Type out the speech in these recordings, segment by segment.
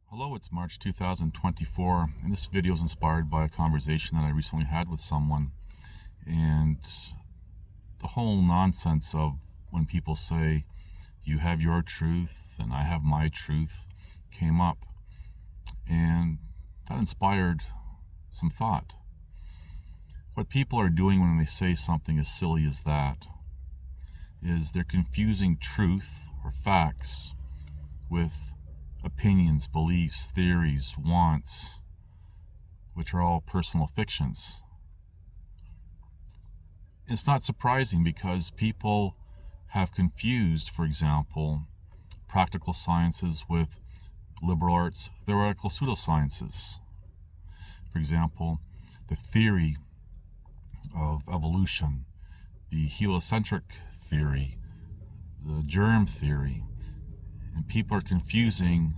Hello, it's March 2024, and this video is inspired by a conversation that I recently had with someone. And the whole nonsense of when people say, you have your truth and I have my truth, came up. And that inspired some thought. What people are doing when they say something as silly as that is they're confusing truth or facts with opinions, beliefs, theories, wants, which are all personal fictions. It's not surprising because people have confused, for example, practical sciences with liberal arts theoretical pseudosciences. For example, the theory of evolution, the heliocentric theory, the germ theory, and people are confusing,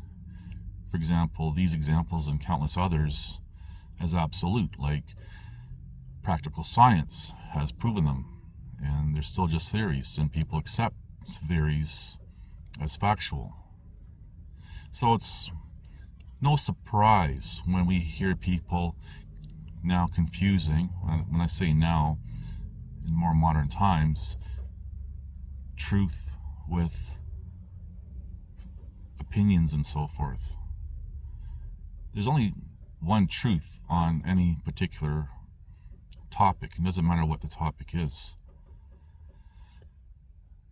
for example, these examples and countless others as absolute, like practical science has proven them, and they're still just theories, and people accept theories as factual. So it's no surprise when we hear people now confusing, when I say now, in more modern times, truth with opinions and so forth. There's only one truth on any particular topic. It doesn't matter what the topic is.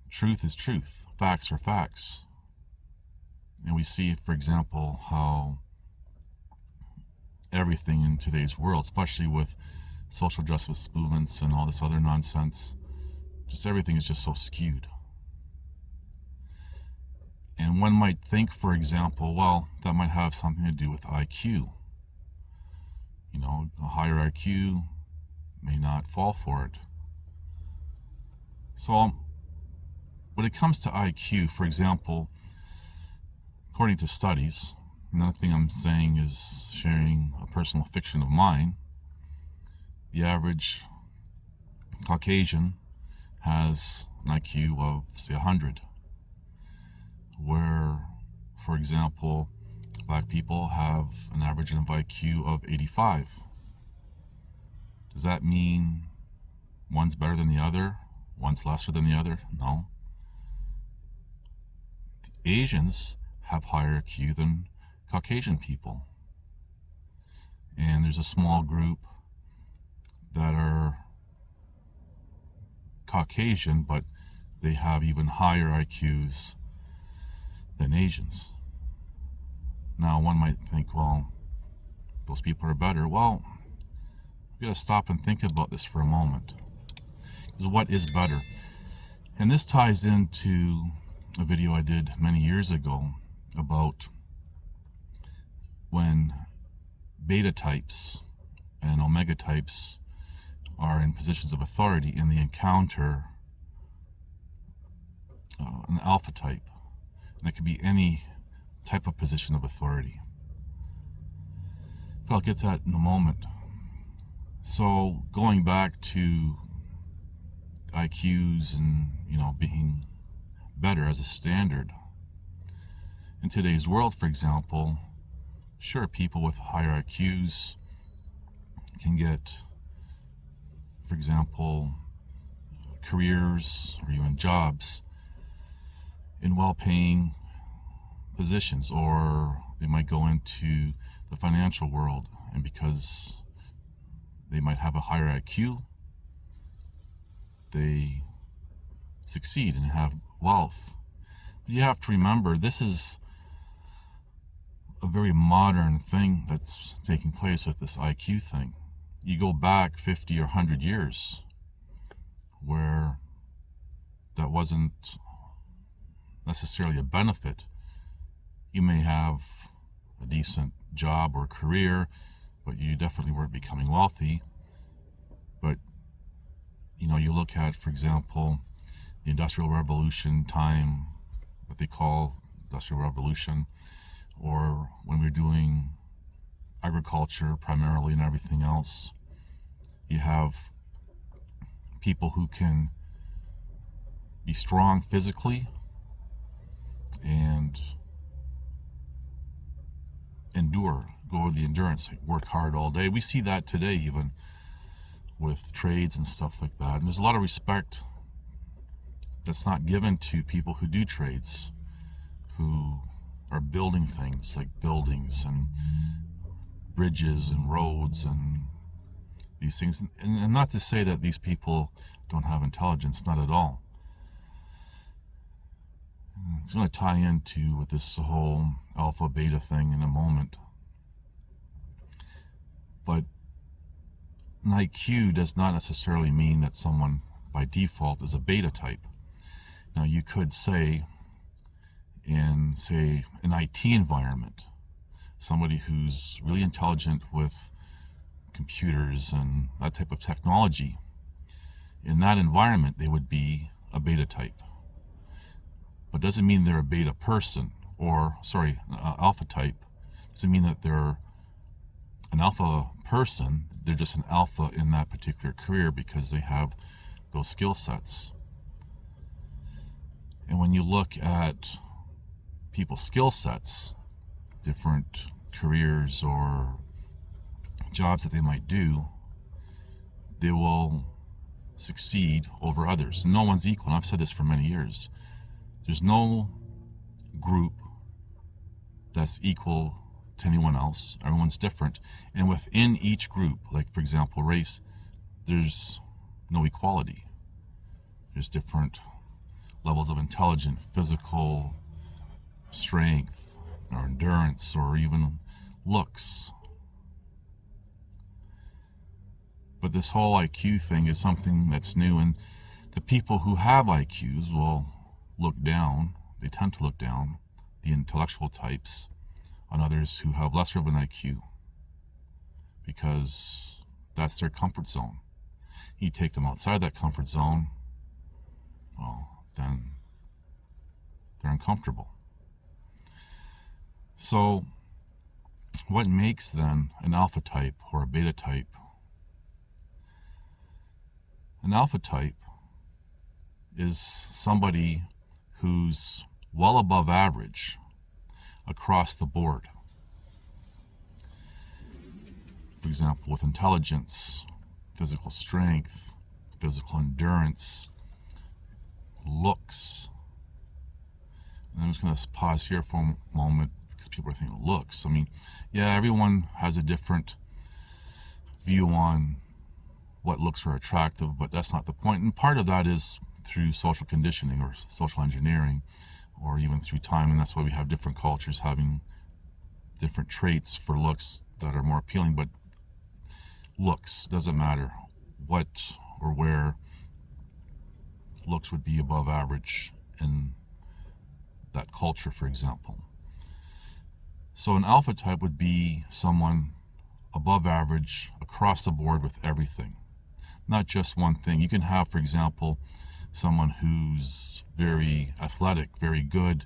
Truth is truth. Facts are facts. And we see, for example, how everything in today's world, especially with social justice movements and all this other nonsense, just everything is just so skewed. And one might think, for example, well, that might have something to do with IQ. You know, a higher IQ may not fall for it. So when it comes to IQ, for example, according to studies, nothing I'm saying is sharing a personal fiction of mine, the average Caucasian has an IQ of, say, 100. Where, for example, black people have an average of IQ of 85. Does that mean one's better than the other? One's lesser than the other? No. The Asians have higher IQ than Caucasian people. And there's a small group that are Caucasian, but they have even higher IQs than Asians. Now, one might think, well, those people are better. Well, we got to stop and think about this for a moment. Because what is better? And this ties into a video I did many years ago about when beta types and omega types are in positions of authority and they encounter an alpha type. And it could be any type of position of authority. But I'll get to that in a moment. So going back to IQs and, being better as a standard. In today's world, for example, sure, people with higher IQs can get, for example, careers or even jobs in well-paying positions, or they might go into the financial world, and because they might have a higher IQ, they succeed and have wealth. But you have to remember, this is a very modern thing that's taking place with this IQ thing. You go back 50 or 100 years where that wasn't necessarily a benefit. You may have a decent job or career, but you definitely weren't becoming wealthy. But you look at, for example, the Industrial Revolution time, what they call Industrial Revolution, or when we're doing agriculture primarily and everything else, you have people who can be strong physically and endure, go the endurance, work hard all day. We see that today even with trades and stuff like that. And there's a lot of respect that's not given to people who do trades, who are building things like buildings and bridges and roads and these things. And not to say that these people don't have intelligence, not at all. It's going to tie into with this whole alpha beta thing in a moment. But an IQ does not necessarily mean that someone by default is a beta type. Now you could say in, say, an IT environment, somebody who's really intelligent with computers and that type of technology, in that environment they would be a beta type. But doesn't mean they're a beta person, or alpha type. Doesn't mean that they're an alpha person. They're just an alpha in that particular career because they have those skill sets. And when you look at people's skill sets, different careers or jobs that they might do, they will succeed over others. No one's equal. And I've said this for many years. There's no group that's equal to anyone else. Everyone's different. And within each group, like for example, race, there's no equality. There's different levels of intelligence, physical strength, or endurance, or even looks. But this whole IQ thing is something that's new, and the people who have IQs will look down, they tend to look down, the intellectual types, on others who have lesser of an IQ, because that's their comfort zone. You take them outside that comfort zone, well, then they're uncomfortable. So what makes then an alpha type or a beta type? An alpha type is somebody who's well above average across the board. For example, with intelligence, physical strength, physical endurance, looks. And I'm just going to pause here for a moment because people are thinking looks. I mean, yeah, everyone has a different view on what looks are attractive, but that's not the point. And part of that is through social conditioning or social engineering, or even through time, and that's why we have different cultures having different traits for looks that are more appealing. But looks, doesn't matter what or where, looks would be above average in that culture, for example. So an alpha type would be someone above average across the board with everything, not just one thing. You can have, for example, someone who's very athletic, very good.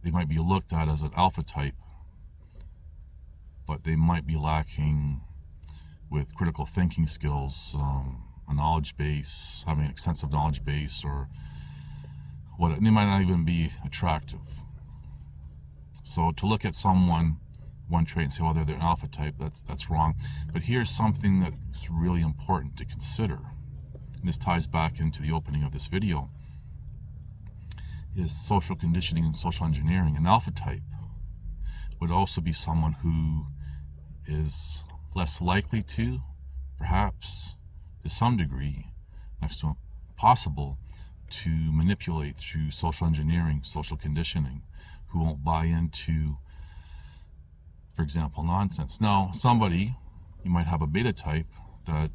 They might be looked at as an alpha type, but they might be lacking with critical thinking skills, a knowledge base, having an extensive knowledge base, or what. They might not even be attractive. So to look at someone, one trait, and say, well, they're an alpha type, that's wrong. But here's something that's really important to consider. And this ties back into the opening of this video, is social conditioning and social engineering. An alpha type would also be someone who is less likely to, perhaps to some degree, next to impossible, to manipulate through social engineering, social conditioning, who won't buy into, for example, nonsense. Now, somebody, you might have a beta type that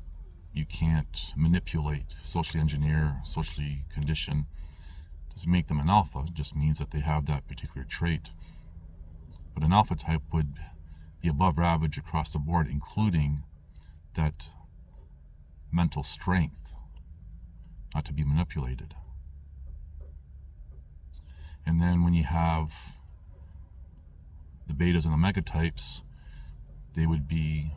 you can't manipulate, socially engineer, socially condition. Doesn't make them an alpha, it just means that they have that particular trait. But an alpha type would be above average across the board, including that mental strength, not to be manipulated. And then when you have the betas and omega types, they would be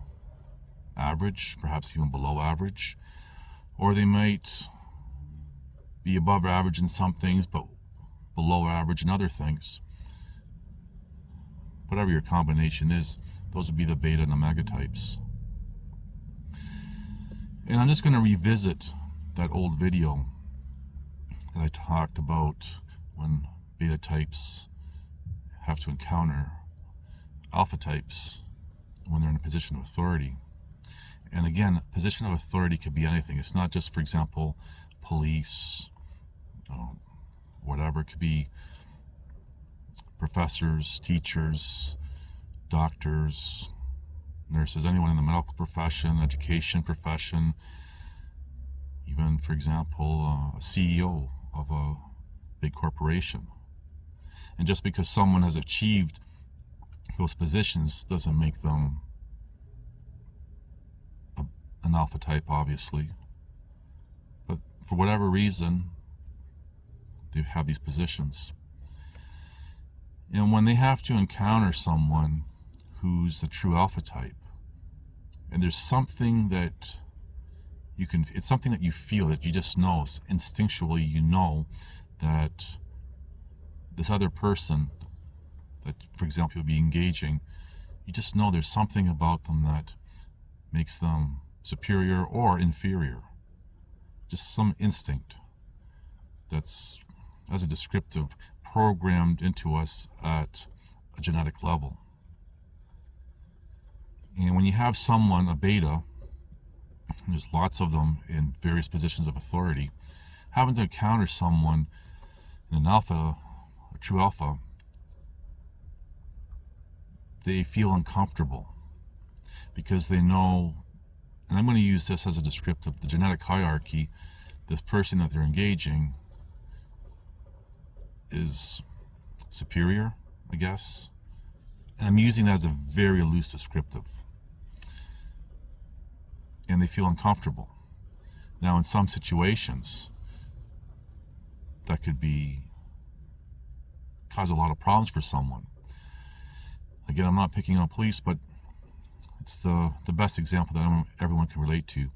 average, perhaps even below average, or they might be above average in some things but below average in other things. whatever your combination is, those would be the beta and omega types. And I'm just going to revisit that old video that I talked about when beta types have to encounter alpha types when they're in a position of authority. And again, position of authority could be anything. It's not just, for example, police, whatever. It could be professors, teachers, doctors, nurses, anyone in the medical profession, education profession, even, for example, a CEO of a big corporation. And just because someone has achieved those positions doesn't make them an alpha type, obviously. But for whatever reason, they have these positions. And when they have to encounter someone who's the true alpha type, and there's something that it's something that you feel, that you just know, instinctually you know that this other person that, for example, you'll be engaging, you just know there's something about them that makes them superior or inferior. Just some instinct that's, as a descriptive, programmed into us at a genetic level. And when you have someone, a beta, and there's lots of them in various positions of authority, having to encounter someone in an alpha, a true alpha, they feel uncomfortable because they know, and I'm going to use this as a descriptive, the genetic hierarchy, the person that they're engaging is superior, I guess. And I'm using that as a very loose descriptive. And they feel uncomfortable. Now, in some situations, that could cause a lot of problems for someone. Again, I'm not picking on police, but it's the best example that everyone can relate to.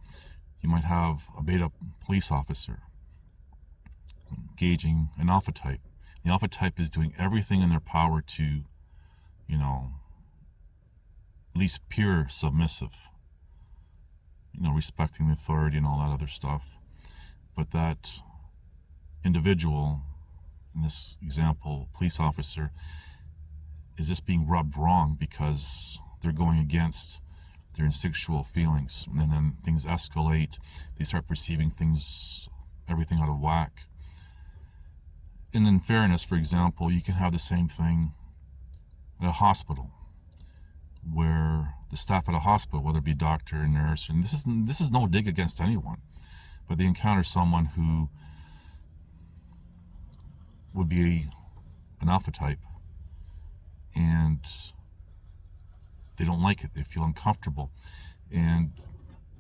You might have a beta police officer engaging an alpha type. The alpha type is doing everything in their power to, at least appear submissive, respecting the authority and all that other stuff. But that individual, in this example, police officer, is just being rubbed wrong because they're going against their instinctual feelings, and then things escalate. They start perceiving everything out of whack. And in fairness, for example, you can have the same thing at a hospital, where the staff at a hospital, whether it be doctor or nurse, and this is no dig against anyone, but they encounter someone who would be an alpha type, and they don't like it. They feel uncomfortable, and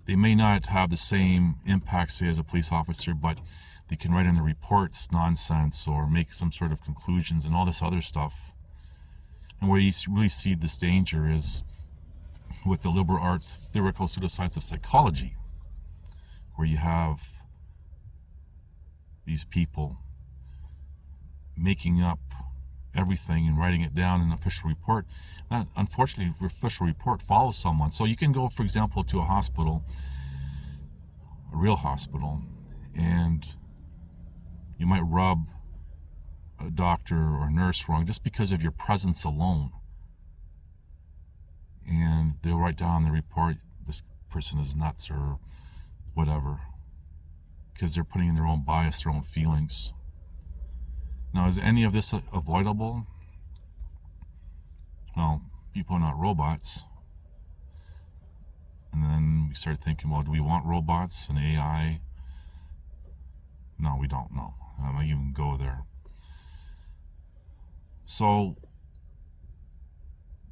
they may not have the same impact, say, as a police officer, but they can write in the reports nonsense or make some sort of conclusions and all this other stuff. And where you really see this danger is with the liberal arts theoretical pseudoscience of psychology, where you have these people making up everything and writing it down in an official report. That, unfortunately, the official report follows someone. So you can go, for example, to a hospital, a real hospital, and you might rub a doctor or a nurse wrong just because of your presence alone. And they'll write down in the report, this person is nuts or whatever, because they're putting in their own bias, their own feelings. Now, is any of this avoidable? Well, people are not robots. And then we start thinking, well, do we want robots and AI? No, we don't know. I might even go there. So,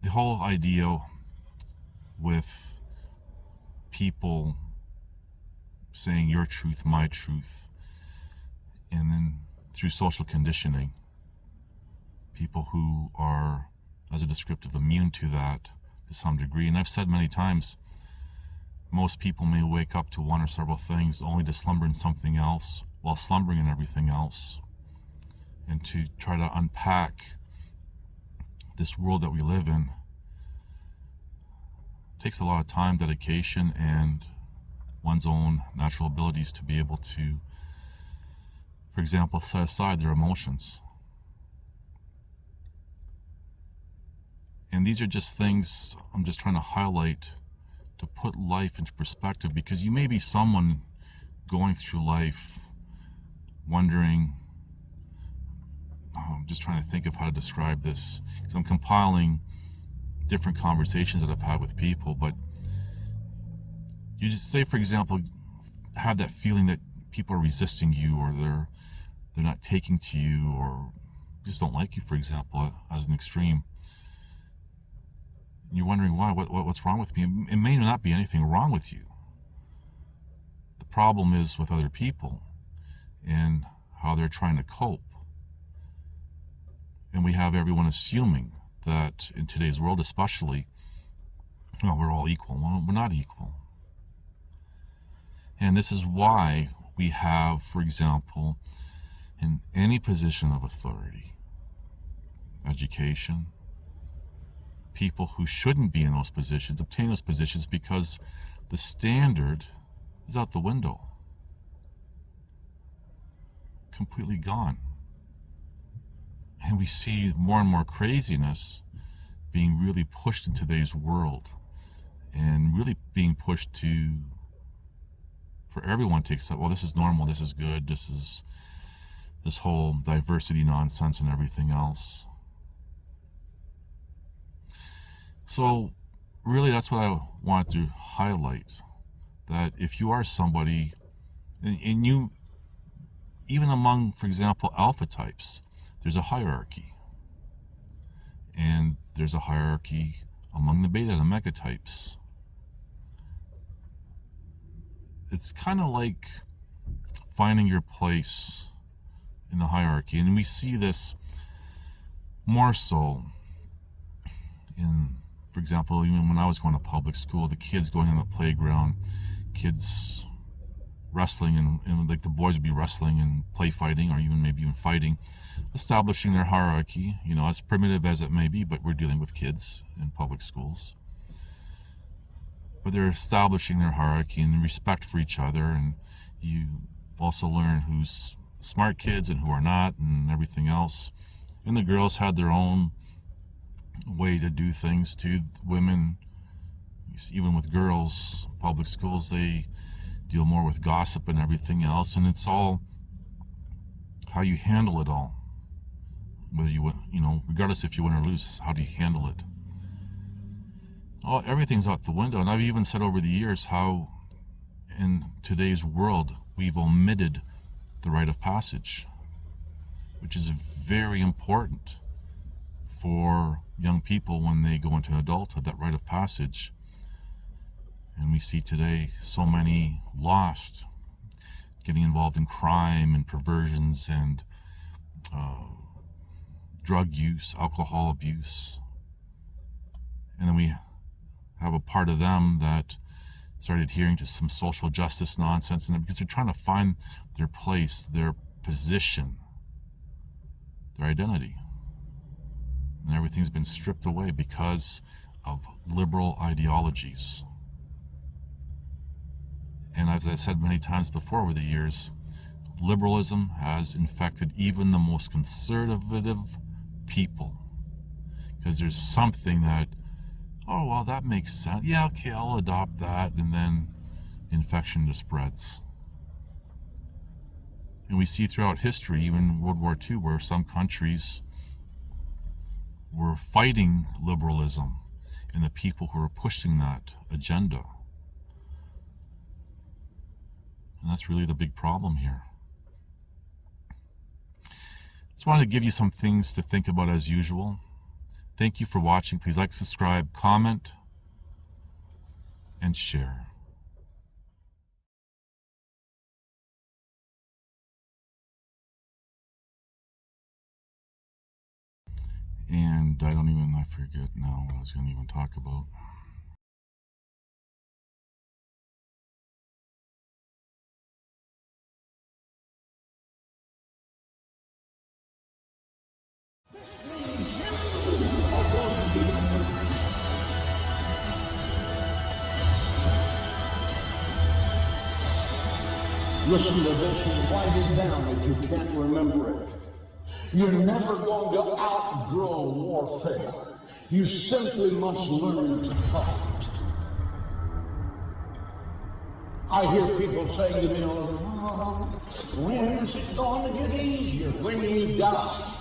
the whole idea with people saying your truth, my truth, and then through social conditioning, people who are, as a descriptive, immune to that to some degree. And I've said many times, most people may wake up to one or several things only to slumber in something else while slumbering in everything else. And to try to unpack this world that we live in takes a lot of time, dedication, and one's own natural abilities to be able to, for example, set aside their emotions. And these are just things I'm just trying to highlight to put life into perspective, because you may be someone going through life wondering, I'm just trying to think of how to describe this, because I'm compiling different conversations that I've had with people, but you just say, for example, have that feeling that people are resisting you, or they're not taking to you, or just don't like you, for example, as an extreme. And you're wondering why, what's wrong with me? It may not be anything wrong with you. The problem is with other people and how they're trying to cope. And we have everyone assuming that in today's world especially, well, we're all equal. Well, we're not equal. And this is why we have, for example, in any position of authority, education, people who shouldn't be in those positions obtain those positions because the standard is out the window. Completely gone. And we see more and more craziness being really pushed in today's world, and really being pushed to, for everyone to accept, well, this is normal, this is good, this is this whole diversity nonsense and everything else. So really that's what I want to highlight, that if you are somebody, and you, even among, for example, alpha types, there's a hierarchy. And there's a hierarchy among the beta and omega types. It's kind of like finding your place in the hierarchy. And we see this more so in, for example, even when I was going to public school, the kids going on the playground, kids wrestling, and like the boys would be wrestling and play fighting, or maybe even fighting, establishing their hierarchy, as primitive as it may be, but we're dealing with kids in public schools. But they're establishing their hierarchy and respect for each other, and you also learn who's smart kids and who are not, and everything else. And the girls had their own way to do things too. Women, even with girls, public schools, they deal more with gossip and everything else, and it's all how you handle it all. Whether you regardless if you win or lose, how do you handle it? Oh, everything's out the window. And I've even said over the years how in today's world we've omitted the rite of passage, which is very important for young people when they go into adulthood, that rite of passage. And we see today so many lost, getting involved in crime and perversions and drug use, alcohol abuse. And then we have a part of them that started adhering to some social justice nonsense, and because they're trying to find their place, their position, their identity. And everything's been stripped away because of liberal ideologies. And as I said many times before over the years, liberalism has infected even the most conservative people. Because there's something that, oh, well, that makes sense. Yeah, okay, I'll adopt that. And then the infection just spreads. And we see throughout history, even World War II, where some countries were fighting liberalism and the people who were pushing that agenda. And that's really the big problem here. Just wanted to give you some things to think about as usual. Thank you for watching. Please like, subscribe, comment, and share. And I forget now what I was going to even talk about. Listen to this and write it down if you can't remember it. You're never going to outgrow warfare. You simply must learn to fight. I hear people saying to me, oh, when is it going to get easier? When you die.